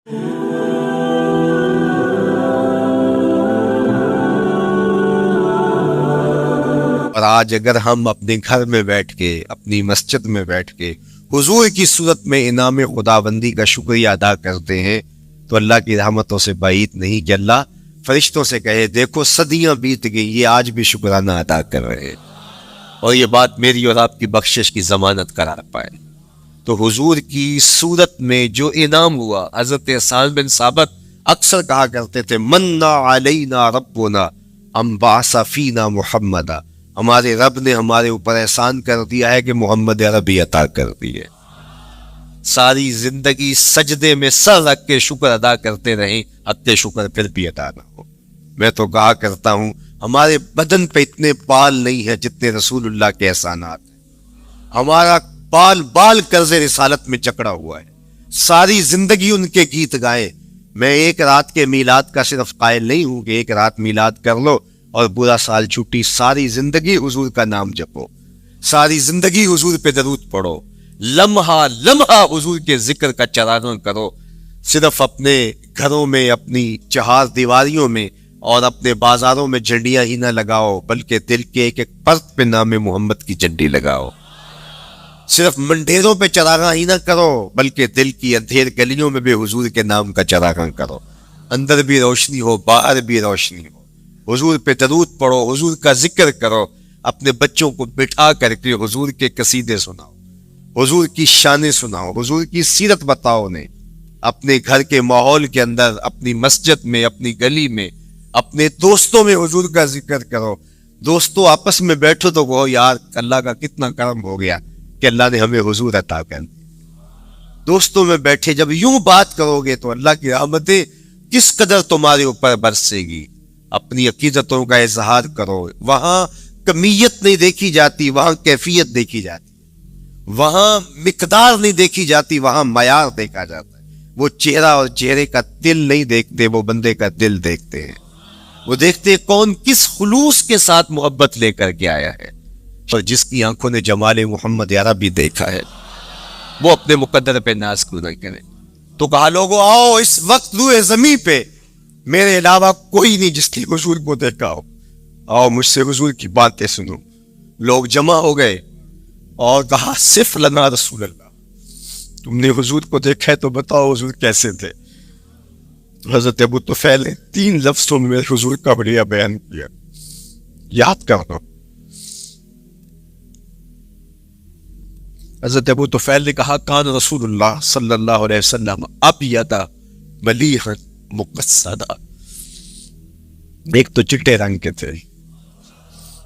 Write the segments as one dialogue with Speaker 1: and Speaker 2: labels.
Speaker 1: اور آج اگر ہم اپنے گھر میں بیٹھ کے، اپنی مسجد میں بیٹھ کے حضور کی صورت میں انعام خداوندی کا شکریہ ادا کرتے ہیں تو اللہ کی رحمتوں سے بعید نہیں کہ اللہ فرشتوں سے کہے دیکھو صدیاں بیت گئی، یہ آج بھی شکرانہ ادا کر رہے ہیں، اور یہ بات میری اور آپ کی بخشش کی ضمانت کرا پائے۔ تو حضور کی صورت میں جو انعام ہوا، حضرت حسان بن ثابت اکثر کہا کرتے تھے منّا علینا ربنا ام بعث فینا محمدا، ہمارے رب نے ہمارے اوپر احسان کر دیا ہے کہ محمد عربی عطا کر دی ہے۔ ساری زندگی سجدے میں سر رکھ کے شکر ادا کرتے رہیں، حق شکر پھر بھی ادا نہ ہو۔ میں تو کہا کرتا ہوں ہمارے بدن پہ اتنے بال نہیں ہیں جتنے رسول اللہ کے احسانات ہیں، ہمارا بال بال قرض رسالت میں جکڑا ہوا ہے، ساری زندگی ان کے گیت گائے۔ میں ایک رات کے میلاد کا صرف قائل نہیں ہوں کہ ایک رات میلاد کر لو اور برا سال چھٹی، ساری زندگی حضور کا نام جپو، ساری زندگی حضور پہ درود پڑھو، لمحہ لمحہ حضور کے ذکر کا چرانہ کرو، صرف اپنے گھروں میں، اپنی چہار دیواریوں میں اور اپنے بازاروں میں جھنڈیاں ہی نہ لگاؤ، بلکہ دل کے ایک ایک پرت پہ نام محمد کی جھنڈی لگاؤ۔ صرف منڈیروں پہ چراغاں ہی نہ کرو، بلکہ دل کی اندھیر گلیوں میں بھی حضور کے نام کا چراغاں کرو، اندر بھی روشنی ہو باہر بھی روشنی ہو، حضور پہ درود پڑھو، حضور کا ذکر کرو، اپنے بچوں کو بٹھا کر کے حضور کے قصیدے سناؤ، حضور کی شانیں سناؤ، حضور کی سیرت بتاؤ انہیں، اپنے گھر کے ماحول کے اندر، اپنی مسجد میں، اپنی گلی میں، اپنے دوستوں میں حضور کا ذکر کرو۔ دوستوں آپس میں بیٹھو تو کہو یار اللہ کا کتنا کرم ہو گیا کہ اللہ نے ہمیں حضور عطا کر دی۔ دوستوں میں بیٹھے جب یوں بات کرو گے تو اللہ کی رحمتیں کس قدر تمہارے اوپر برسے گی۔ اپنی عقیدتوں کا اظہار کرو، وہاں کمیت نہیں دیکھی جاتی، وہاں کیفیت دیکھی جاتی، وہاں مقدار نہیں دیکھی جاتی، وہاں معیار دیکھا جاتا ہے۔ وہ چہرہ اور چہرے کا دل نہیں دیکھتے، وہ بندے کا دل دیکھتے ہیں، وہ دیکھتے کون کس خلوص کے ساتھ محبت لے کر کے آیا ہے، اور جس کی آنکھوں نے جمال محمد عربی دیکھا ہے وہ اپنے مقدر پہ ناز کیوں نہ کرے۔ تو کہا لوگوں آؤ اس وقت روئے زمین پہ میرے علاوہ کوئی نہیں جس کی حضور کو دیکھا ہو، آؤ مجھ سے حضور کی باتیں سنو۔ لوگ جمع ہو گئے اور کہا صف لنا رسول اللہ، تم نے حضور کو دیکھا ہے تو بتاؤ حضور کیسے تھے۔ حضرت ابو طفیل نے 3 لفظوں میں میرے حضور کا بڑھیا بیان کیا، یاد کر لو۔ حضرت ابو طفیل نے کہا کان رسول اللہ صلی اللہ علیہ وسلم ابیض ملیحا مقصدا، ایک تو چٹے رنگ کے تھے،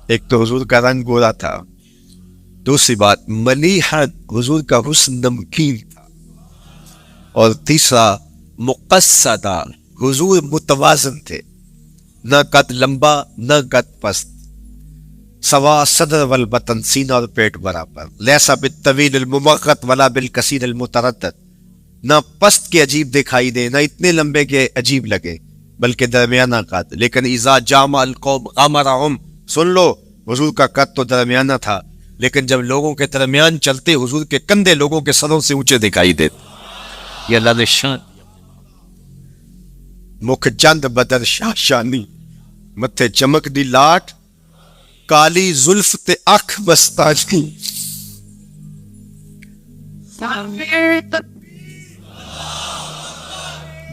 Speaker 1: ایک تو حضور کا رنگ گورا تھا، دوسری بات ملیحا حضور کا حسن نمکین تھا، اور تیسرا مقصدا حضور متوازن تھے، نہ قد لمبا نہ قد پست، سوا صدر والبطن، سینہ اور پیٹ برابر، لیسا بالطویل الممغط ولا بالکثیر المتردد، نہ پست کے عجیب دکھائی دے نہ اتنے لمبے کے عجیب لگے بلکہ درمیانہ قد، لیکن اذا جامع القوم غمرهم، سن لو حضور کا قد تو درمیانہ تھا، لیکن جب لوگوں کے درمیان چلتے حضور کے کندھے لوگوں کے سروں سے اونچے دکھائی دیتے۔ یہ اللہ نے شان، مکھ چند بدر شاہ شانی، متھے چمک دی لاٹ، کالی زلف تے اکھ مستانی،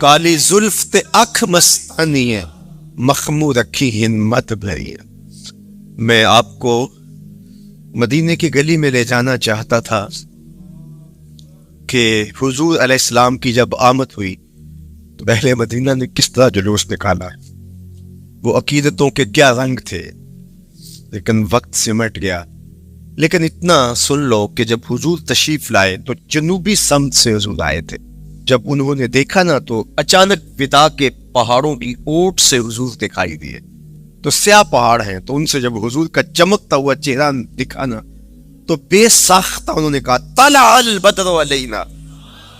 Speaker 1: کالی زلف تے اکھ مستانی ہے، مخمور رکھی ہمت بھری ہے۔ میں آپ کو مدینے کی گلی میں لے جانا چاہتا تھا کہ حضور علیہ السلام کی جب آمد ہوئی تو اہل مدینہ نے کس طرح جلوس نکالا، وہ عقیدتوں کے کیا رنگ تھے، لیکن وقت سمٹ گیا۔ لیکن اتنا سن لو کہ جب حضور تشریف لائے تو جنوبی سمت سے حضور آئے تھے، جب انہوں نے دیکھا نا تو اچانک ودا کے پہاڑوں کی اوٹ سے حضور دکھائی دیے، تو سیاہ پہاڑ ہیں، تو ان سے جب حضور کا چمکتا ہوا چہرہ دکھا نا تو بے ساختہ انہوں نے کہا طلع البدر علینا،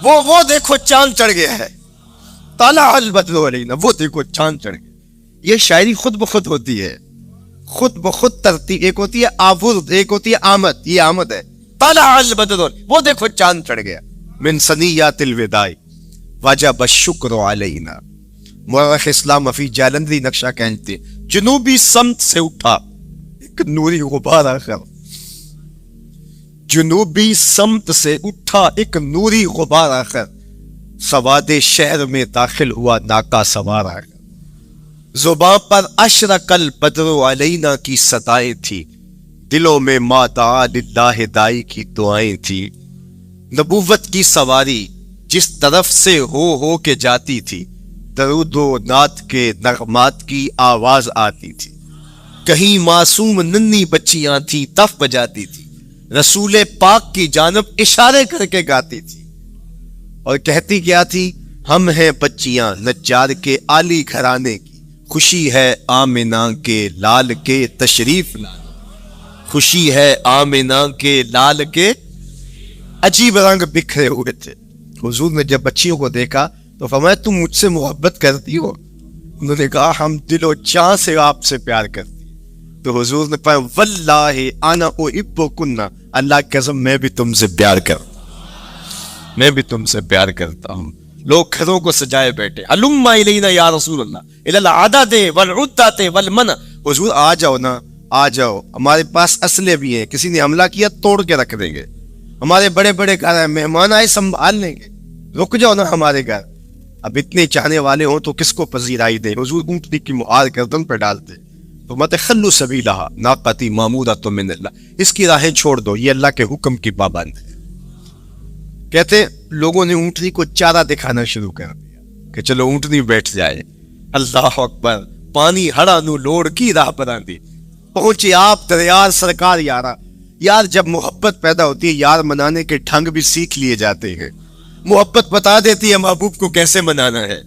Speaker 1: وہ دیکھو چاند چڑھ گیا ہے، طلع البدر علینا، وہ دیکھو چاند چڑھ گیا۔ یہ شاعری خود بخود ہوتی ہے، خود بخود ترتیب، ایک ہوتی ہے آورد، ایک ہوتی ہے آمد، یہ آمد ہے۔ طلع البدر، وہ دیکھو چاند چڑھ گیا، من ثنیات الوداع، وجب الشکر علینا. مورخ اسلام حفیظ جالندری نقشہ کہتے جنوبی سمت سے اٹھا ایک نوری غبار آخر. جنوبی سمت سے اٹھا ایک نوری غبار آخر، سواد شہر میں داخل ہوا ناکا سوار آخر. زباں پر اشرق البدر علینا کی صدائیں تھی، دلوں میں ما دعا للہ دائی کی دعائیں تھی. نبوت کی سواری جس طرف سے ہو کے جاتی تھی، درود و نعت کے نغمات کی آواز آتی تھی. کہیں معصوم ننھی بچیاں تھی تف بجاتی تھی، رسول پاک کی جانب اشارے کر کے گاتی تھی اور کہتی کیا تھی؟ ہم ہیں بچیاں نجار کے عالی گھرانے کی، خوشی ہے آمنہ کے لال کے تشریف لانے. خوشی ہے آمنہ کے لال کے. عجیب رنگ بکھرے ہوئے تھے. حضور نے جب بچیوں کو دیکھا تو فرمایا تم مجھ سے محبت کرتی ہو؟ انہوں نے کہا ہم دل و جان سے آپ سے پیار کرتی ہیں. تو حضور نے فرمایا واللہ انا احبکن، اللہ کی قسم میں بھی تم سے پیار کرتا ہوں، میں بھی تم سے پیار کرتا ہوں. لوگ گھروں کو سجائے بیٹھے، علم الینا یا رسول اللہ الی العدد والعدۃ والمنع. حضور آ جاؤ نا، آ جاؤ، ہمارے پاس اسلحے بھی ہیں، کسی نے حملہ کیا توڑ کے رکھ دیں گے. ہمارے بڑے بڑے گھر ہیں، مہمان آئے سنبھال لیں گے، رک جاؤ نا ہمارے گھر. اب اتنے چاہنے والے ہوں تو کس کو پذیرائی دیں؟ حضور اونٹنی کی مہار گردن پر ڈالتے تو مت خلو سبیلہا ناقتی معمودۃ من اللہ، اس کی راہیں چھوڑ دو، یہ اللہ کے حکم کی پابند ہے. کہتے لوگوں نے اونٹنی کو چارہ دکھانا شروع کر دیا کہ چلو اونٹنی بیٹھ جائے. اللہ اکبر. پانی ہڑا نو لوڑ کی راہ پر آندی. پہنچے آپ دریار سرکار یارا. یار جب محبت پیدا ہوتی ہے یار منانے کے ڈھنگ بھی سیکھ لیے جاتے ہیں. محبت بتا دیتی ہے محبوب کو کیسے منانا ہے.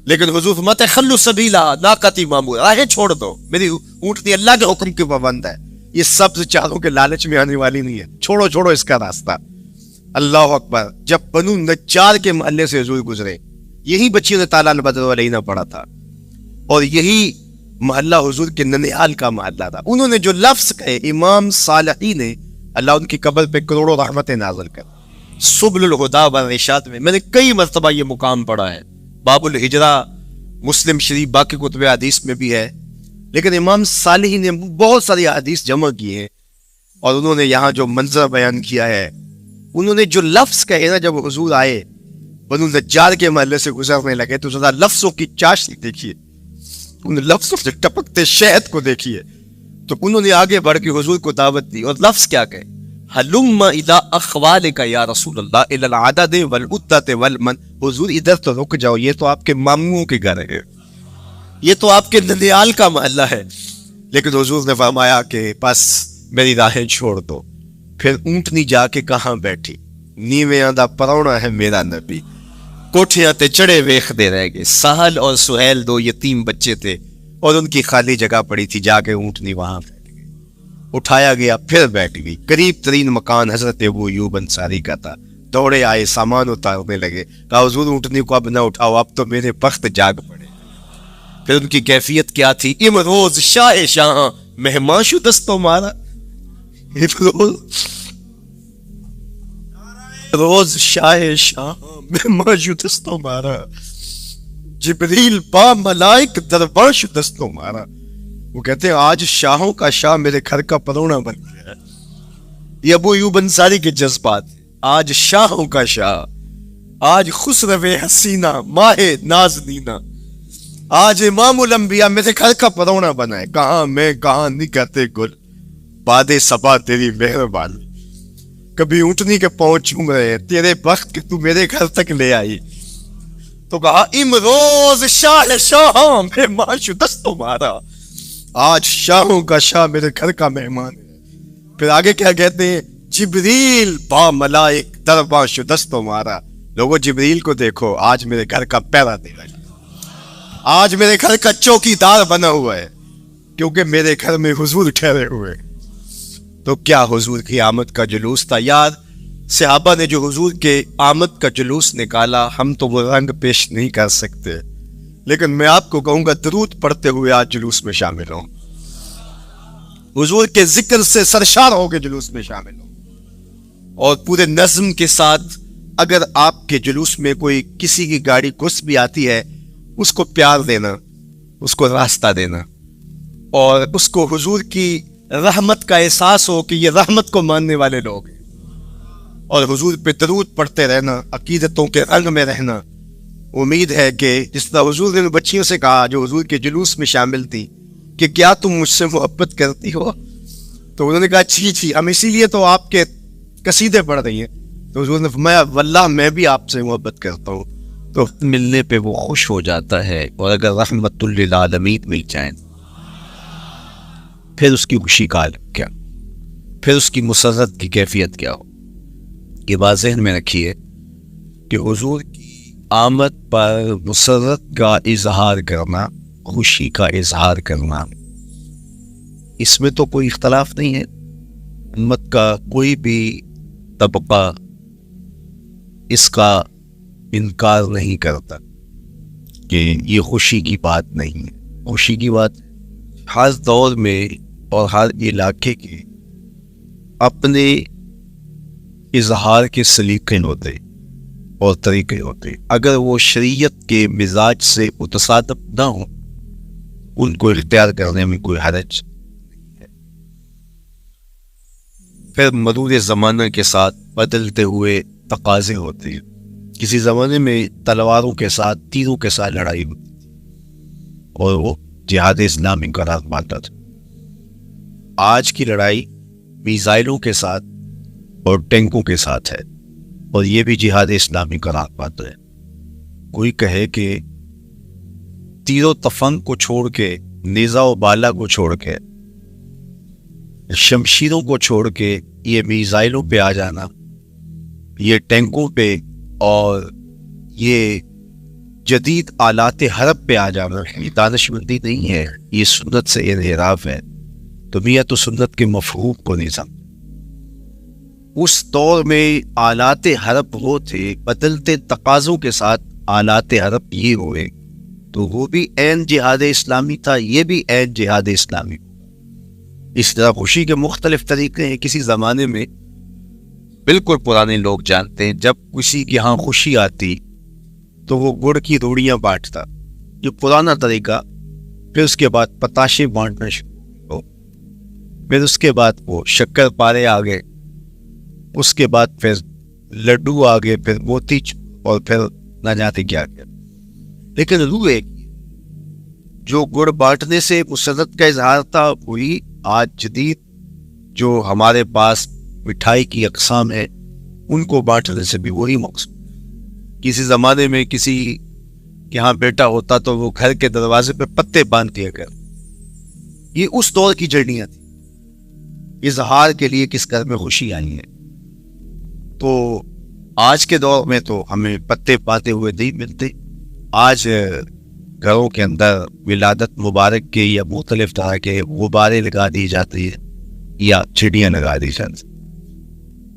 Speaker 1: لیکن حضور فرماتے خلو سبیلا ناقتی معمور، راہیں چھوڑ دو، میری اونٹنی اللہ کے حکم کی پابند ہے، یہ سبز چاروں کے لالچ میں آنے والی نہیں ہے، چھوڑو چھوڑو اس کا راستہ. اللہ اکبر. جب بنو نجار کے محلے سے حضور گزرے، یہی بچیوں نے تالا البدر علینا پڑھا تھا اور یہی محلہ حضور کے ننیال کا محلہ تھا. انہوں نے جو لفظ کہے امام صالحی نے، اللہ ان کی قبر پہ کروڑوں رحمتیں نازل کر. سبل الہدی والارشاد میں نے کئی مرتبہ یہ مقام پڑھا ہے. باب الہجرہ مسلم شریف باقی کتب حدیث میں بھی ہے، لیکن امام صالحی نے بہت ساری حدیث جمع کی ہیں اور انہوں نے یہاں جو منظر بیان کیا ہے، انہوں نے جو لفظ کہے نا، جب حضور آئے بنو نجار کے محلے سے گزرنے لگے تو ذرا لفظوں کی چاشنی دیکھیے، ان لفظوں سے ٹپکتے شہد کو دیکھیے. تو انہوں نے آگے بڑھ کے حضور کو دعوت دی اور لفظ کیا کہے؟ حلم الی اخوالک یا رسول اللہ الی العدد والعدۃ والمن. حضور ادھر تو رک جاؤ، یہ تو آپ کے ماموں کے گھر ہے، یہ تو آپ کے ننیال کا محلہ ہے. لیکن حضور نے فرمایا کہ بس میری راہیں چھوڑ دو. پھر اونٹنی جا کے کہاں بیٹھی؟ نیویاں دا پرونا ہے میرا نبی. کوٹھیاں تے چڑھے ویکھدے رہ گئے. سہل اور سہیل دو یتیم بچے تھے اور ان کی خالی جگہ پڑی تھی، جا کے اونٹنی وہاں بیٹھ گئی. اٹھایا گیا پھر بیٹھ گئی. قریب ترین مکان حضرت ابو ایوب انصاری کا تھا. دوڑے آئے، سامان اتارنے لگے. کہا حضور اونٹنی کو اب نہ اٹھاؤ، اب تو میرے بخت جاگ پڑے. پھر ان کی کیفیت کیا تھی؟ امروز شاہ شاہ مہمان شو دستوں مارا. روز شاہ شاہ مہمان شو دستوں مارا، جبریل با ملائک دربار شو دستوں مارا. وہ کہتے ہیں آج شاہوں کا شاہ میرے گھر کا پرونا بن گیا ہے. یہ ابو ایوب انصاری کے جذبات. آج شاہوں کا شاہ، آج خسرو حسینہ ماہ نازنینہ، آج امام الانبیاء میرے گھر کا پرونا بنا ہے. کہاں میں کہاں نہیں کہتے گل، باد صبا تیری مہربانی. کبھی اونٹنی کے پاؤں چوم رہے، تیرے بخت کہ تو میرے گھر تک لے آئی. تو کہا امروز شاہ شاہ مہمان شو دستوں مارا، آج شاہوں کا شاہ میرے گھر کا مہمان ہے. پھر آگے کیا کہتے ہیں؟ جبریل با ملائک دربار شو دستوں مارا. لوگوں جبریل کو دیکھو، آج میرے گھر کا پہرا دے رہا ہے، آج میرے گھر کا چوکی دار بنا ہوا ہے، کیونکہ میرے گھر میں حضور ٹھہرے ہوئے. تو کیا حضور کی آمد کا جلوس تھا یار. صحابہ نے جو حضور کے آمد کا جلوس نکالا، ہم تو وہ رنگ پیش نہیں کر سکتے، لیکن میں آپ کو کہوں گا درود پڑھتے ہوئے آج جلوس میں شامل ہوں، حضور کے ذکر سے سرشار ہو کے جلوس میں شامل ہوں، اور پورے نظم کے ساتھ اگر آپ کے جلوس میں کوئی کسی کی گاڑی گھس بھی آتی ہے اس کو پیار دینا، اس کو راستہ دینا، اور اس کو حضور کی رحمت کا احساس ہو کہ یہ رحمت کو ماننے والے لوگ ہیں، اور حضور پہ درود پڑھتے رہنا، عقیدتوں کے رنگ میں رہنا۔ امید ہے کہ جس طرح حضور نے بچیوں سے کہا جو حضور کے جلوس میں شامل تھی کہ کیا تم مجھ سے محبت کرتی ہو، تو انہوں نے کہا جی ہم اسی لیے تو آپ کے قصیدے پڑھ رہی ہیں۔ تو حضور نے فرمایا واللہ میں بھی آپ سے محبت کرتا ہوں۔ تو ملنے پہ وہ خوش ہو جاتا ہے، اور اگر رحمت للعالمین مل جائیں پھر اس کی خوشی کا عالم کیا، پھر اس کی مسرت کی کیفیت کیا ہو۔ یہ بات ذہن میں رکھیے کہ حضور کی آمد پر مسرت کا اظہار کرنا، خوشی کا اظہار کرنا، اس میں تو کوئی اختلاف نہیں ہے۔ امت کا کوئی بھی طبقہ اس کا انکار نہیں کرتا کہ یہ خوشی کی بات نہیں ہے۔ خوشی کی بات ہر دور میں اور ہر علاقے کے اپنے اظہار کے سلیقے ہوتے اور طریقے ہوتے، اگر وہ شریعت کے مزاج سے متصادم نہ ہوں ان کو اختیار کرنے میں کوئی حرج نہیں ہے۔ پھر مرور زمانہ کے ساتھ بدلتے ہوئے تقاضے ہوتے ہیں۔ کسی زمانے میں تلواروں کے ساتھ، تیروں کے ساتھ لڑائی ہوتی تھی اور وہ جہاد اسلامی قرار پاتا تھا۔ آج کی لڑائی میزائلوں کے ساتھ اور ٹینکوں کے ساتھ ہے، اور یہ بھی جہاد اسلامی قرار پاتا ہے۔ کوئی کہے کہ تیر و تفنگ کو چھوڑ کے، نیزہ و بالا کو چھوڑ کے، شمشیروں کو چھوڑ کے یہ میزائلوں پہ آ جانا، یہ ٹینکوں پہ اور یہ جدید آلات حرب پہ آ جانا، یہ دانش مندی نہیں ہے، یہ سنت سے انحراف ہے۔ تو میاں تو سنت کے مفہوم کو نہیں سمجھ۔ اس دور میں آلات حرب وہ تھے، بدلتے تقاضوں کے ساتھ آلات حرب یہ ہوئے، تو وہ بھی عین جہاد اسلامی تھا، یہ بھی عین جہاد اسلامی۔ اس طرح خوشی کے مختلف طریقے ہیں۔ کسی زمانے میں بالکل پرانے لوگ جانتے ہیں جب کسی کے ہاں خوشی آتی تو وہ گڑ کی روڑیاں بانٹتا، یہ پرانا طریقہ۔ پھر اس کے بعد پتاشے بانٹنا شروع ہو، پھر اس کے بعد وہ شکر پارے آ گئے، اس کے بعد پھر لڈو آ گئے، پھر موتی اور پھر نہ جاتے کیا کیا۔ لیکن روح ایک جو گڑ بانٹنے سے مسرت کا اظہار تھا، وہی آج جدید جو ہمارے پاس مٹھائی کی اقسام ہے ان کو بانٹنے سے بھی وہی مقصود۔ کسی زمانے میں کسی کے ہاں بیٹا ہوتا تو وہ گھر کے دروازے پہ پتے باندھ دیا کر، یہ اس دور کی جڑیاں تھیں، اظہار کے لیے کس گھر میں خوشی آئی ہے۔ تو آج کے دور میں تو ہمیں پتے باندھے ہوئے نہیں ملتے۔ آج گھروں کے اندر ولادت مبارک کے یا مختلف طرح کے غبارے لگا دی جاتی ہے یا چڑیاں لگا دی جاتی۔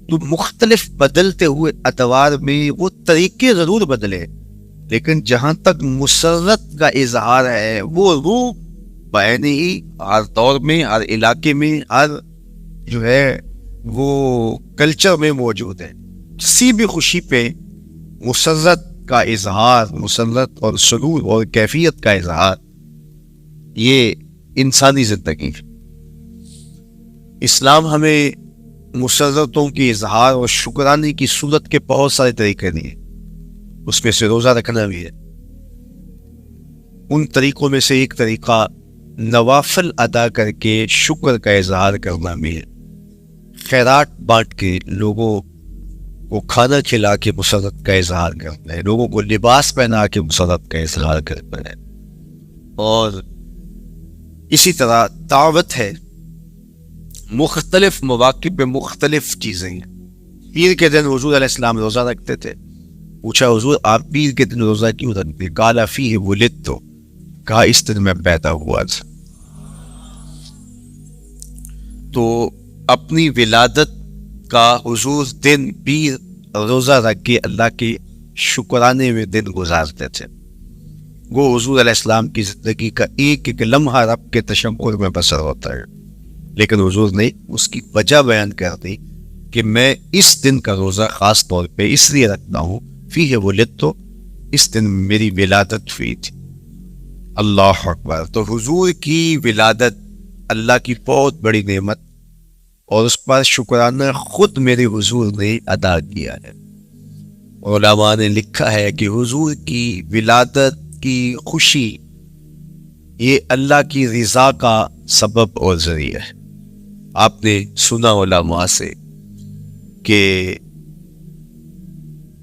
Speaker 1: تو مختلف بدلتے ہوئے ادوار میں وہ طریقے ضرور بدلے، لیکن جہاں تک مسرت کا اظہار ہے وہ روح بعین ہی ہر دور میں، ہر علاقے میں، ہر جو ہے وہ کلچر میں موجود ہے۔ کسی بھی خوشی پہ مسرت کا اظہار، مسرت اور سرور اور کیفیت کا اظہار، یہ انسانی زندگی ہے۔ اسلام ہمیں مسرتوں کی اظہار اور شکرانے کی صورت کے بہت سارے طریقے دیے، اس میں سے روزہ رکھنا بھی ہے۔ ان طریقوں میں سے ایک طریقہ نوافل ادا کر کے شکر کا اظہار کرنا بھی ہے۔ خیرات بانٹ کے لوگوں کو کھانا کھلا کے مسرت کا اظہار کرنا ہے، لوگوں کو لباس پہنا کے مسرت کا اظہار کرنا ہے۔ اور اسی طرح دعوت ہے، مختلف مواقع پہ مختلف چیزیں ہیں۔ پیر کے دن حضور علیہ السلام روزہ رکھتے تھے، پوچھا حضور آپ پیر کے دن روزہ کیوں رکھتے؟ قال فیہ ولدت، کہا اس دن میں پیدا ہوا تھا۔ تو اپنی ولادت کا حضور دن پیر روزہ رکھ کے اللہ کے شکرانے میں دن گزارتے تھے۔ وہ حضور علیہ السلام کی زندگی کا ایک ایک لمحہ رب کے تشکر میں بسر ہوتا ہے، لیکن حضور نے اس کی وجہ بیان کر دی کہ میں اس دن کا روزہ خاص طور پہ اس لیے رکھتا ہوں، فیہ ولدت، اس دن میری ولادت ہوئی تھی۔ اللہ اکبر۔ تو حضور کی ولادت اللہ کی بہت بڑی نعمت، اور اس پر شکرانہ خود میرے حضور نے ادا کیا ہے۔ علماء نے لکھا ہے کہ حضور کی ولادت کی خوشی یہ اللہ کی رضا کا سبب اور ذریعہ ہے۔ آپ نے سنا علماء سے کہ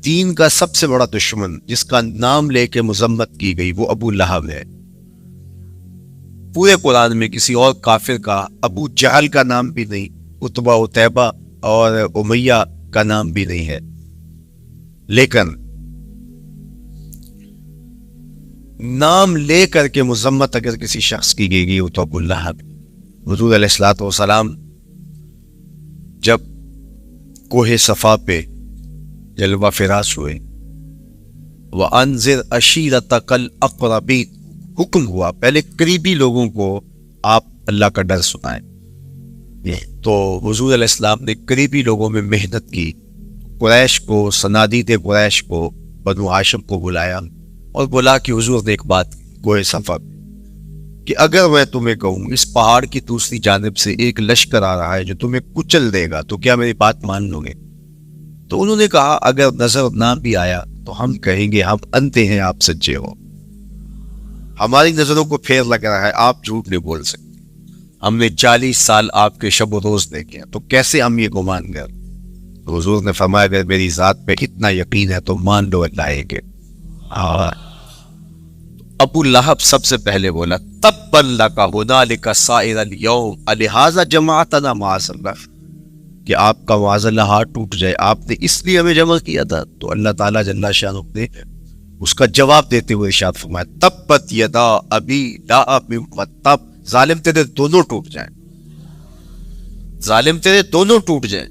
Speaker 1: دین کا سب سے بڑا دشمن جس کا نام لے کے مذمت کی گئی وہ ابو لہب ہے۔ پورے قرآن میں کسی اور کافر کا ابو جہل کا نام بھی نہیں، عتبہ عتیبہ اور امیہ کا نام بھی نہیں ہے، لیکن نام لے کر کے مذمت اگر کسی شخص کی گئی وہ تو ابو لہب۔ حضور علیہ الصلوۃ والسلام جب کوہ صفا پہ جلوہ فراز ہوئے، وَأَنذِرْ عَشِيرَتَكَ الْأَقْرَبِينَ، حکم ہوا پہلے قریبی لوگوں کو آپ اللہ کا ڈر سنائیں۔ تو حضور علیہ السلام نے قریبی لوگوں میں محنت کی، قریش کو، صنادید قریش کو، بنو ہاشم کو بلایا اور بولا کہ حضور نے ایک بات کوہ صفا کہ اگر میں تمہیں کہوں اس پہاڑ کی دوسری جانب سے ایک لشکر آ رہا ہے جو تمہیں کچل دے گا تو کیا میری بات مان لو گے؟ تو انہوں نے کہا اگر نظر نہ بھی آیا تو ہم کہیں گے ہم انتے ہیں، آپ سچے ہو، ہماری نظروں کو پھیر لگ رہا ہے، آپ جھوٹ نہیں بول سکتے، ہم نے 40 سال آپ کے شب و روز دیکھے ہیں، تو کیسے ہم یہ گمان کر؟ تو حضور نے فرمایا اگر میری ذات پہ اتنا یقین ہے تو مان لو اللہ ہے کہ ابو لہب سب سے پہلے بولا تبا لک ہنالک سائر الیوم الہذا جمعتنا معاذ اللہ، کہ آپ کا معاذ اللہ ہاتھ ٹوٹ جائے، آپ نے اس لیے ہمیں جمع کیا تھا۔ تو اللہ تعالیٰ جل شانہ نے اس کا جواب دیتے ہوئے ارشاد فرمایا تبت یدا ابی لہب وتب، ظالم تیرے دونوں ٹوٹ جائیں، ظالم تیرے دونوں ٹوٹ جائیں۔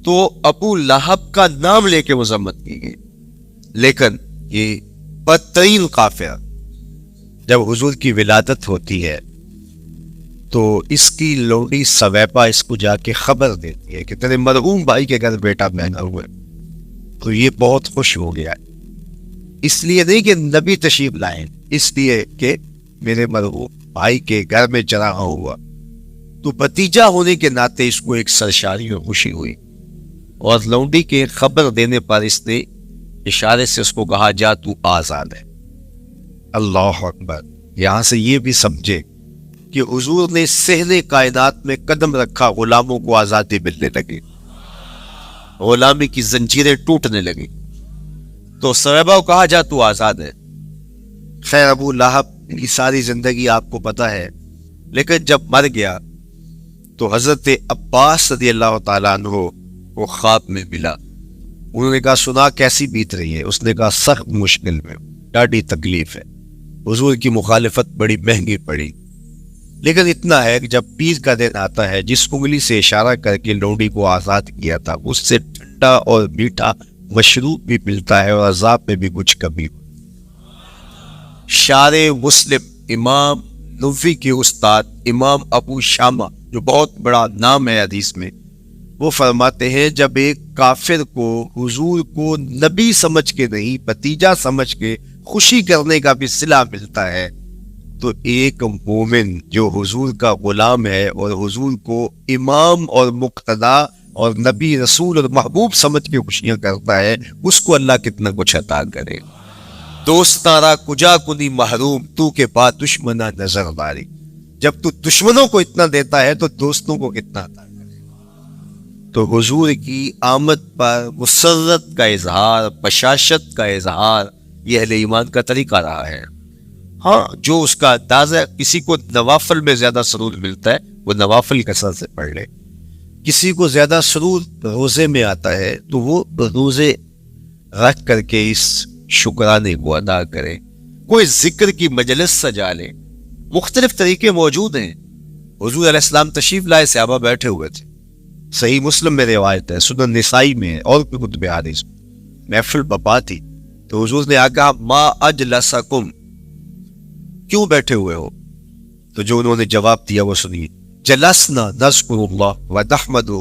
Speaker 1: تو ابو لہب کا نام لے کے مذمت کی گئی، لیکن یہ بدترین کافر جب حضور کی ولادت ہوتی ہے تو اس کی لوڈی سویبا اس کو جا کے خبر دیتی ہے کہ تیرے مرحوم بھائی کے گھر بیٹا پیدا ہوا ہے، تو یہ بہت خوش ہو گیا ہے، اس لیے نہیں کہ نبی تشریف لائیں، اس لیے کہ میرے مرحوم بھائی کے گھر میں چراغ ہوا، تو بھتیجا ہونے کے ناطے اس کو ایک سرشاری اور خوشی ہوئی، اور لونڈی کے خبر دینے پر اس نے اشارے سے اس کو کہا جا تو آزاد ہے۔ اللہ اکبر۔ یہاں سے یہ بھی سمجھے کہ حضور نے صحن کائنات میں قدم رکھا، غلاموں کو آزادی ملنے لگی، غلامی کی زنجیریں ٹوٹنے لگی، تو صحابہ کو کہا جا تو آزاد ہے۔ خیر ابو لہب کی ساری زندگی آپ کو پتہ ہے، لیکن جب مر گیا تو حضرت عباس رضی اللہ تعالیٰ عنہ وہ خواب میں ملا، انہوں نے کہا سنا کیسی بیت رہی ہے؟ اس نے کہا سخت مشکل میں، ڈاڈی تکلیف ہے، حضور کی مخالفت بڑی مہنگی پڑی، لیکن اتنا ہے کہ جب پیر کا دن آتا ہے جس انگلی سے اشارہ کر کے لونڈی کو آزاد کیا تھا اس سے ٹھنڈا اور میٹھا مشروب بھی ملتا ہے اور عذاب میں بھی کچھ کمی ہو۔ شارع مسلم امام نووی کے استاد امام ابو شامہ جو بہت بڑا نام ہے حدیث میں، وہ فرماتے ہیں جب ایک کافر کو حضور کو نبی سمجھ کے نہیں بھتیجا سمجھ کے خوشی کرنے کا بھی صلہ ملتا ہے، تو ایک مومن جو حضور کا غلام ہے اور حضور کو امام اور مقتدا اور نبی رسول اور محبوب سمجھ کے خوشیاں کرتا ہے، اس کو اللہ کتنا کچھ عطا کرے۔ دوستارا کجا کنی محروم تو کے بعد دشمنا نظر داری، جب تو دشمنوں کو اتنا دیتا ہے تو دوستوں کو کتنا عطا کرے۔ تو حضور کی آمد پر مسرت کا اظہار، بشاشت کا اظہار یہ اہل ایمان کا طریقہ رہا ہے۔ ہاں جو اس کا اندازہ، کسی کو نوافل میں زیادہ سرور ملتا ہے وہ نوافل کثرت سے پڑھ لے، کسی کو زیادہ سرور روزے میں آتا ہے تو وہ روزے رکھ کر کے اس شکرانے کو ادا کرے، کوئی ذکر کی مجلس سجا لے، مختلف طریقے موجود ہیں۔ حضور علیہ السلام تشریف لائے، صحابہ بیٹھے ہوئے تھے، صحیح مسلم میں روایت ہے، سنن نسائی میں اور بھی کتب حدیث میں، محفل بپا تھی تو حضور نے آگاہ ما اجلسکم، کیوں بیٹھے ہوئے ہو؟ تو جو انہوں نے جواب دیا وہ سنیے، جلسنا نذکر اللہ ونحمدہ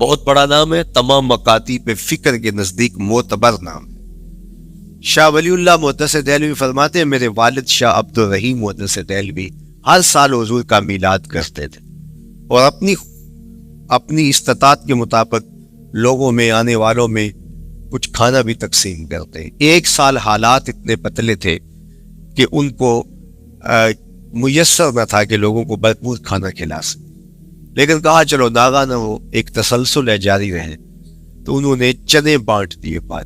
Speaker 1: بہت بڑا نام ہے، تمام مکاتیب فکر کے نزدیک معتبر نام ہے۔ شاہ ولی اللہ محدث دہلوی فرماتے ہیں میرے والد شاہ عبد الرحیم محدث دہلوی ہر سال حضور کا میلاد کرتے تھے اور اپنی استطاعت کے مطابق لوگوں میں، آنے والوں میں کچھ کھانا بھی تقسیم کرتے ہیں۔ ایک سال حالات اتنے پتلے تھے کہ ان کو میسر نہ تھا کہ لوگوں کو بھرپور کھانا کھلا سکے، لیکن کہا چلو ناغہ نہ ہو، ایک تسلسل ہے، جاری رہے، تو انہوں نے چنے بانٹ دیے بعد،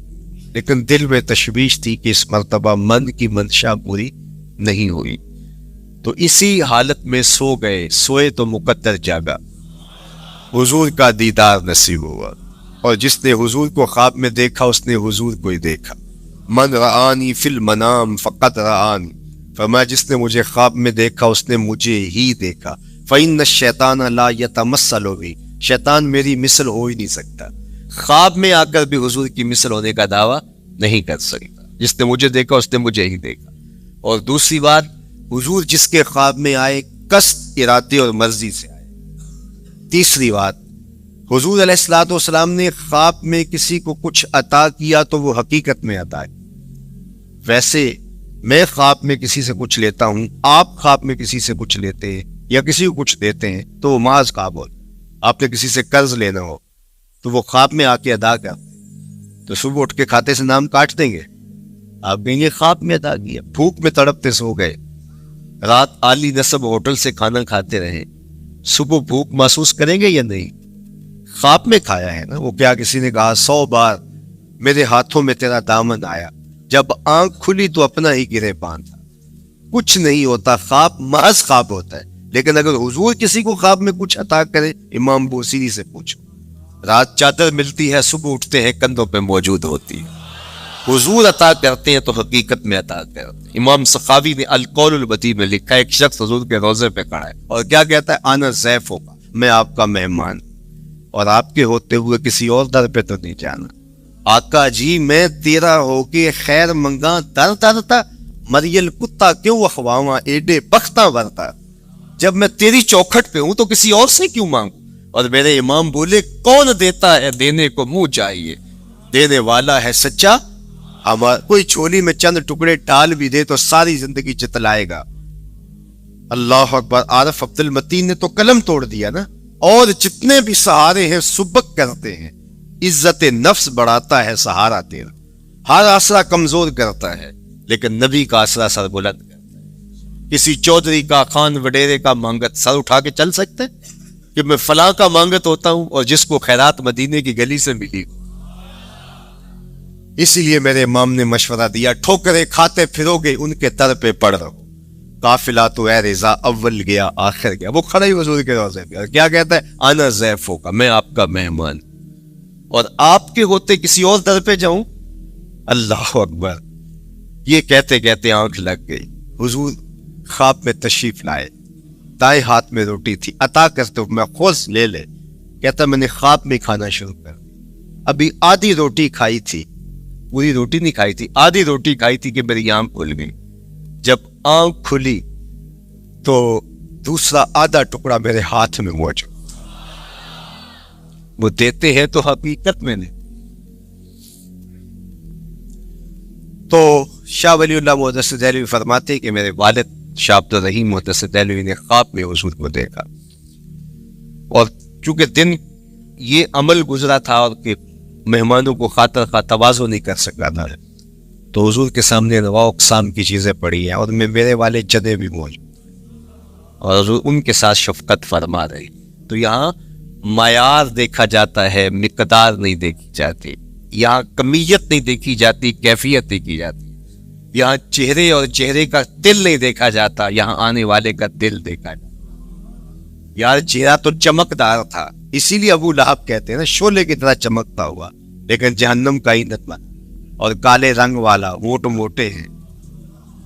Speaker 1: لیکن دل میں تشویش تھی کہ اس مرتبہ من کی منشا پوری نہیں ہوئی، تو اسی حالت میں سو گئے۔ سوئے تو مقدر جاگا، حضور کا دیدار نصیب ہوا، اور جس نے حضور کو خواب میں دیکھا اس نے حضور کو ہی دیکھا۔ من رآنی فی المنام فقط رآنی، فرمایا جس نے مجھے خواب میں دیکھا اس نے مجھے ہی دیکھا۔ فإن الشیطان لا یتمثل بی، شیطان میری مثل ہو ہی نہیں سکتا، خواب میں آ کر بھی حضور کی مثل ہونے کا دعویٰ نہیں کر سکتا۔ جس نے مجھے دیکھا اس نے مجھے ہی دیکھا۔ اور دوسری بات، حضور جس کے خواب میں آئے قصد، ارادے اور مرضی سے آئے۔ تیسری بات، حضور علیہ الصلوۃ والسلام نے خواب میں کسی کو کچھ عطا کیا تو وہ حقیقت میں عطا ہے۔ ویسے میں خواب میں کسی سے کچھ لیتا ہوں، آپ خواب میں کسی سے کچھ لیتے ہیں یا کسی کو کچھ دیتے ہیں تو وہ محض خواب ہوتا ہے۔ آپ نے کسی سے قرض لینا ہو تو وہ خواب میں آ کے ادا کرتے ہیں، تو صبح اٹھ کے کھاتے سے نام کاٹ دیں گے، آپ کہیں گے خواب میں ادا کیا۔ بھوک میں تڑپتے سو گئے، رات عالی نسب ہوٹل سے کھانا کھاتے رہے، صبح بھوک محسوس کریں گے یا نہیں؟ خواب میں کھایا ہے نا۔ وہ کیا کسی نے کہا 100 بار میرے ہاتھوں میں تیرا دامن آیا، جب آنکھ کھلی تو اپنا ہی گرے پان تھا۔ کچھ نہیں ہوتا، خواب محض خواب ہوتا ہے۔ لیکن اگر حضور کسی کو خواب میں کچھ عطا کرے، امام بوصیری سے پوچھو، رات چادر ملتی ہے، صبح اٹھتے ہیں کندھوں پہ موجود ہوتی ہے۔ حضور عطا کرتے ہیں تو حقیقت میں عطا کرتے ہیں۔ امام سخاوی نے القول البدیع میں لکھا ہے، ایک شخص حضور کے روضے پہ کھڑا ہے اور کیا کہتا ہے؟ انا ضیف ہوگا، میں آپ کا مہمان، اور آپ کے ہوتے ہوئے کسی اور در پہ تو نہیں جانا۔ آقا جی میں تیرا ہو کے خیر منگا در درتا، مریل کتا کیوں اخواواں ایڈے بختاں ورتا، جب میں تیری چوکھٹ پہ ہوں تو کسی اور سے کیوں مانگوں؟ اور میرے امام بولے کون دیتا ہے دینے کو منہ چاہیے، دینے والا ہے سچا۔ کوئی چھولی میں چند ٹکڑے ڈال بھی دے تو ساری زندگی چتلائے گا۔ اللہ اکبر۔ عارف عبد المتین نے تو قلم توڑ دیا نا۔ اور جتنے بھی سہارے ہیں سبک کرتے ہیں، عزت نفس بڑھاتا ہے سہارا تیرا، ہر آسرا کمزور کرتا ہے لیکن نبی کا آسرا سر بلند کرتا ہے۔ کسی چودھری کا، خان وڈیرے کا مانگت سر اٹھا کے چل سکتے کہ میں فلاں کا مانگت ہوتا ہوں اور جس کو خیرات مدینے کی گلی سے ملی؟ اسی لیے میرے امام نے مشورہ دیا، ٹھوکریں کھاتے پھرو گے ان کے در پہ پڑ رہو، قافلہ تو اے رضا اول گیا آخر گیا۔ وہ کھڑا ہی حضور کے روضے پہ کیا کہتا ہے؟ انا ضیفوں کا، میں آپ کا مہمان، اور آپ کے ہوتے کسی اور در پہ جاؤں؟ اللہ اکبر۔ یہ کہتے کہتے آنکھ لگ گئی۔ حضور خواب میں تشریف لائے، دائیں ہاتھ میں روٹی تھی، عطا کرتے ہو میں خوش لے لے۔ کہتا میں نے خواب میں کھانا شروع کر دیا، ابھی آدھی روٹی کھائی تھی، پوری روٹی نہیں کھائی تھی، آدھی روٹی کھائی تھی کہ میری آنکھ کھل گئی۔ جب آنکھ کھلی تو دوسرا آدھا ٹکڑا میرے ہاتھ میں موجود۔ وہ دیتے ہیں تو حقیقت میں نہیں۔ تو شاہ ولی اللہ محدث دہلوی فرماتے کہ میرے والد شاہ عبد الرحیم محدث دہلوی نے خواب میں حضور کو دیکھا، اور چونکہ دن یہ عمل گزرا تھا اور کہ مہمانوں کو خاطر خواہ تواضع نہیں کر سکا تھا، تو حضور کے سامنے نواع اقسام کی چیزیں پڑی ہیں اور میرے والے چنے بھی موجود اور حضور ان کے ساتھ شفقت فرما رہی۔ تو یہاں معیار دیکھا جاتا ہے، مقدار نہیں دیکھی جاتی، یہاں کمیت نہیں دیکھی جاتی، کیفیت دیکھی جاتی، یہاں چہرے اور چہرے کا دل نہیں دیکھا جاتا، یہاں آنے والے کا دل دیکھا جاتا۔ یار چہرہ تو چمکدار تھا، اسی لیے ابو لہب کہتے ہیں نا شعلے کی طرح چمکتا ہوا، لیکن جہنم کا ایندھن بنا، اور کالے رنگ والا، ووٹ موٹے ہیں،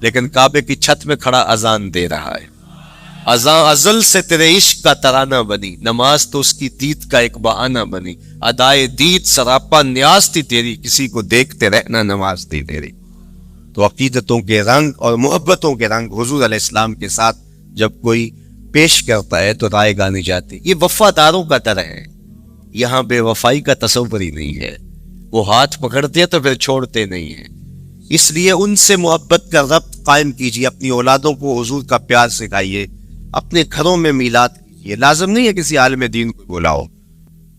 Speaker 1: لیکن کعبے کی چھت میں کھڑا اذان دے رہا ہے۔ اذان ازل سے تیرے عشق کا ترانہ بنی، نماز تو اس کی دید کا ایک بہانہ بنی، ادائے دید سراپا نیاز تھی تیری، کسی کو دیکھتے رہنا نماز تھی تیری۔ تو عقیدتوں کے رنگ اور محبتوں کے رنگ حضور علیہ السلام کے ساتھ جب کوئی پیش کرتا ہے تو رائے گانی جاتی۔ یہ وفاداروں کا طرح ہے، یہاں بے وفائی کا تصور ہی نہیں ہے. وہ ہاتھ پکڑتے ہیں تو پھر چھوڑتے نہیں ہیں. اس لیے ان سے محبت کا ربط قائم کیجیے. اپنی اولادوں کو حضور کا پیار سکھائیے. اپنے گھروں میں میلاد کیجیے. لازم نہیں ہے کسی عالم دین کو بلاؤ.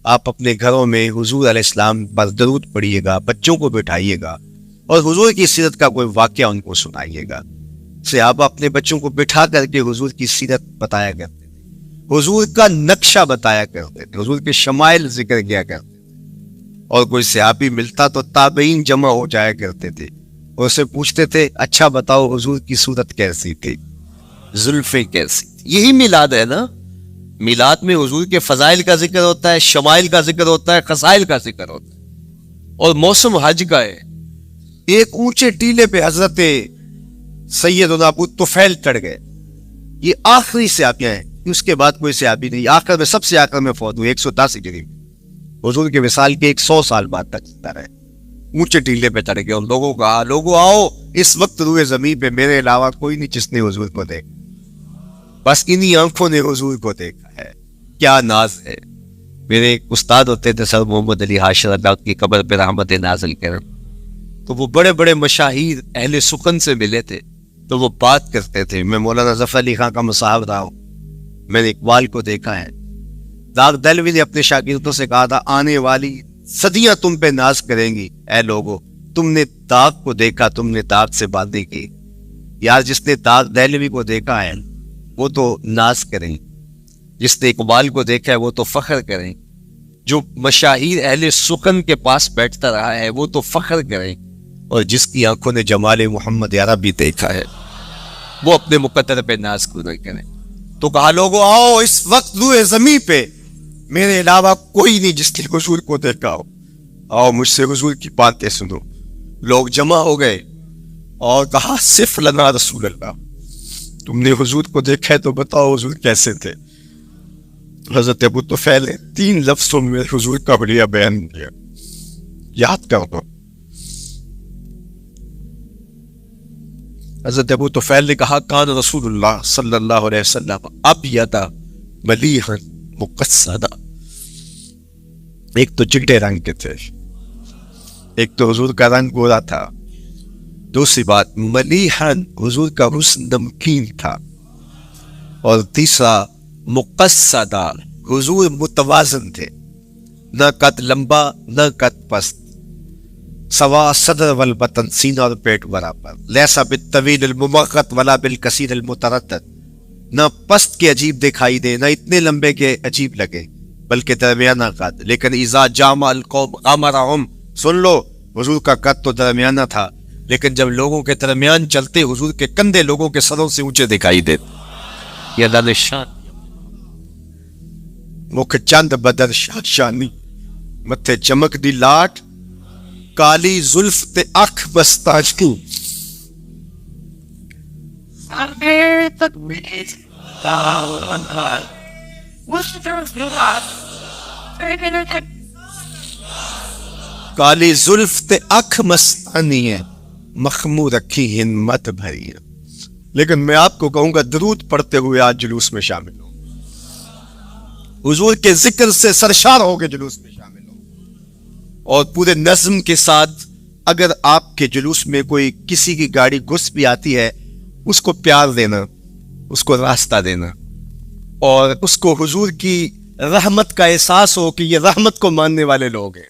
Speaker 1: آپ اپنے گھروں میں حضور علیہ السلام پر درود پڑھیے گا, بچوں کو بٹھائیے گا اور حضور کی سیرت کا کوئی واقعہ ان کو سنائیے گا. صحابہ اپنے بچوں کو بٹھا کر کے حضور کی سیرت بتایا کرتے تھے, حضور کا نقشہ بتایا کرتے تھے, حضور کے شمائل ذکر کیا کرتے تھے. اور کوئی صحابی ملتا تو تابعین جمع ہو جایا کرتے تھے اور اسے پوچھتے تھے اچھا بتاؤ حضور کی صورت کیسی تھی, زلفیں کیسی تھی. یہی میلاد ہے نا. میلاد میں حضور کے فضائل کا ذکر ہوتا ہے, شمائل کا ذکر ہوتا ہے, خصائل کا ذکر ہوتا ہے. اور موسم حج کا ہے. ایک اونچے ٹیلے پہ حضرت سیدنا ابو طفیل چڑھ گئے. یہ آخری صحابیاں ہیں, اس کے بعد کوئی صحابی نہیں. آخر میں سب سے آخر میں فوت ہوئے 110 ہجری میں. حضور کے وصال کے 100 سال بعد تک زندہ رہے. اونچے ٹیلے پہ چڑھ گئے اور لوگوں کو کہا لوگوں آؤ, اس وقت روئے زمین پہ میرے علاوہ کوئی نہیں جس نے حضور کو دیکھا. بس انہی آنکھوں نے حضور کو دیکھا ہے. کیا ناز ہے. میرے ایک استاد ہوتے تھے سر محمد علی حاشر, اللہ کی قبر پہ رحمت نازل کریں. تو وہ بڑے بڑے مشاہیر اہل سخن سے ملے تھے تو وہ بات کرتے تھے. میں مولانا ظفر علی خان کا مصاحب رہا ہوں, میں نے اقبال کو دیکھا ہے. داغ دہلوی نے اپنے شاگردوں سے کہا تھا آنے والی صدیاں تم پہ ناز کریں گی اے لوگو, تم نے داغ کو دیکھا, تم نے داغ سے باتیں کی. یار جس نے داغ دہلوی کو دیکھا ہے وہ تو ناز کریں, جس نے اقبال کو دیکھا ہے وہ تو فخر کریں, جو مشاہیر اہل سخن کے پاس بیٹھتا رہا ہے وہ تو فخر کریں, اور جس کی آنکھوں نے جمال محمد عربی دیکھا ہے وہ اپنے مقدر پہ ناز کو نہیں کریں. تو کہا لوگوں آؤ, اس وقت روئے زمین پہ میرے علاوہ کوئی نہیں جس نے حضور کو دیکھا ہو, آؤ مجھ سے حضور کی باتیں سنو. لوگ جمع ہو گئے اور کہا صف لنا رسول اللہ, تم نے حضور کو دیکھا ہے تو بتاؤ حضور کیسے تھے. حضرت ابو طفیل نے 3 لفظوں میں حضور کا بڑھیا بیان دیا, یاد کر دو. حضرت ابو طفیل نے کہا کان رسول اللہ صلی اللہ علیہ وسلم ابیض ملیحا مقصدا. ایک تو چٹے رنگ کے تھے, ایک تو حضور کا رنگ گورا تھا. دوسری بات ملیحا, حضور کا حسن نمکین تھا. اور تیسرا مقصدا, حضور متوازن تھے, نہ قد لمبا نہ قد پست, سوا صدر والبطن, سینہ اور پیٹ برابر. لیسا بالطویل الممغط ولا بالکثیر المتردد, نہ پست کے عجیب دکھائی دے نہ اتنے لمبے کے عجیب لگے بلکہ درمیانہ قد. لیکن اذا جامع القوم امرهم, سن لو حضور کا قد تو درمیانہ تھا, لیکن جب لوگوں کے درمیان چلتے حضور کے کندھے لوگوں کے سروں سے اونچے دکھائی دیتے. یہ اللہ نے شان. مکھ چند بدر شانی, متھے چمک دی لاٹ, کالی زلف تے اکھ بستانی. کالی زلف تے اکھ مستانی ہے, مخمور رکھی ہمت بھری ہے. لیکن میں آپ کو کہوں گا درود پڑھتے ہوئے آج جلوس میں شامل ہو, حضور کے ذکر سے سرشار ہو کے جلوس میں شامل ہو, اور پورے نظم کے ساتھ اگر آپ کے جلوس میں کوئی کسی کی گاڑی گھس بھی آتی ہے اس کو پیار دینا, اس کو راستہ دینا, اور اس کو حضور کی رحمت کا احساس ہو کہ یہ رحمت کو ماننے والے لوگ ہیں,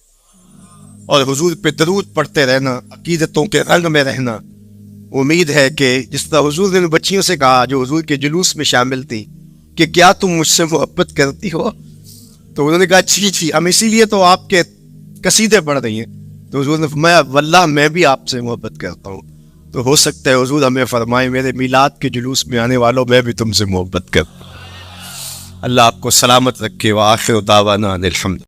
Speaker 1: اور حضور پہ درود پڑھتے رہنا, عقیدتوں کے رنگ میں رہنا. امید ہے کہ جس طرح حضور نے بچیوں سے کہا جو حضور کے جلوس میں شامل تھی کہ کیا تم مجھ سے محبت کرتی ہو, تو انہوں نے کہا جی ہم اسی لیے تو آپ کے قصیدے پڑھ رہی ہیں. تو حضور نے فرمایا واللہ میں بھی آپ سے محبت کرتا ہوں. تو ہو سکتا ہے حضور ہمیں فرمائے میرے میلاد کے جلوس میں آنے والوں میں بھی تم سے محبت کرتا ہوں. اللہ آپ کو سلامت رکھے. وآخر دعوانا ان الحمد.